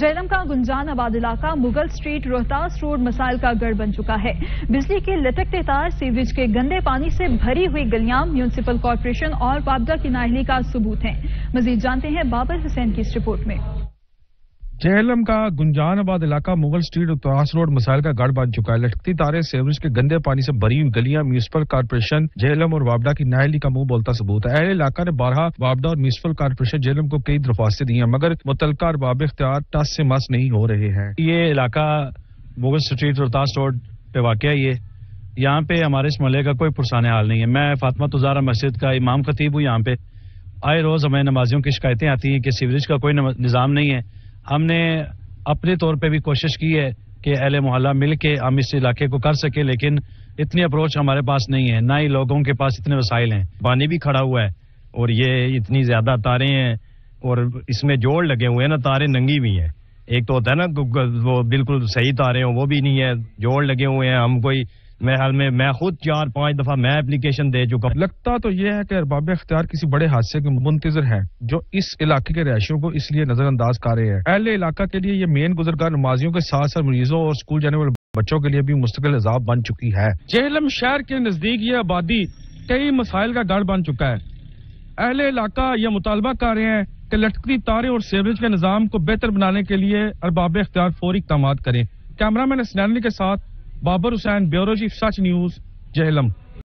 جہلم کا گنجان آباد علاقہ مغل اسٹریٹ روہتاس روڈ مسائل کا گڑھ بن چکا ہے۔ بجلی کے لٹکتے تار، سیوریج کے گندے پانی سے بھری ہوئی گلیاں میونسپل کارپوریشن اور وابڈا کی نااہلی کا ثبوت ہیں۔ مزید جانتے ہیں بابر حسین کی اس رپورٹ میں۔ جہلم کا گنجان آباد علاقہ مغل اسٹریٹ روہتاس روڈ مسائل کا گڑھ بن چکا ہے۔ لٹکتی تاریں، سیوریج کے گندے پانی سے بھری ہوئی گلیاں میونسپل کارپوریشن جہلم اور وابڈا کی نااہلی کا منہ بولتا ثبوت ہے۔ اہل علاقہ نے بارہا وابڈا اور میونسپل کارپوریشن جہلم کو کئی درخواستیں دی ہیں، مگر متعلقہ ارباب اختیار ٹس سے مس نہیں ہو رہے ہیں۔ یہ علاقہ مغل اسٹریٹ روہتاس روڈ پہ واقع ہے۔ یہاں پہ ہمارے اس محلے کا کوئی پرسان حال نہیں ہے۔ میں فاطمہ تزارہ مسجد کا امام خطیب ہوں۔ یہاں پہ آئے روز ہمیں نمازیوں کی شکایتیں آتی ہیں کہ سیوریج کا کوئی نظام نہیں ہے۔ ہم نے اپنے طور پہ بھی کوشش کی ہے کہ اہل محلہ مل کے ہم اس علاقے کو کر سکے، لیکن اتنی اپروچ ہمارے پاس نہیں ہے، نہ ہی لوگوں کے پاس اتنے وسائل ہیں۔ پانی بھی کھڑا ہوا ہے اور یہ اتنی زیادہ تاریں ہیں اور اس میں جوڑ لگے ہوئے ہیں نا، تاریں ننگی بھی ہیں۔ ایک تو ہوتا ہے نا وہ بالکل صحیح تاریں ہوں، وہ بھی نہیں ہے، جوڑ لگے ہوئے ہیں۔ ہم کوئی میں خود 4-5 دفعہ میں اپلیکیشن دے چکا ہوں۔ لگتا تو یہ ہے کہ ارباب اختیار کسی بڑے حادثے کے منتظر ہیں، جو اس علاقے کے رہائشیوں کو اس لیے نظر انداز کر رہے ہیں۔ اہل علاقہ کے لیے یہ مین گزرگاہ نمازیوں کے ساتھ ساتھ مریضوں اور اسکول جانے والے بچوں کے لیے بھی مستقل عذاب بن چکی ہے۔ جہلم شہر کے نزدیک یہ آبادی کئی مسائل کا گڑھ بن چکا ہے۔ اہل علاقہ یہ مطالبہ کر رہے ہیں کہ لٹکتی تاریں اور سیوریج کے نظام کو بہتر بنانے کے لیے ارباب اختیار فوری اقدامات کریں۔ کیمرہ مین اسنینلی کے ساتھ بابر حسین، بیورو چیف سچ نیوز، جہلم۔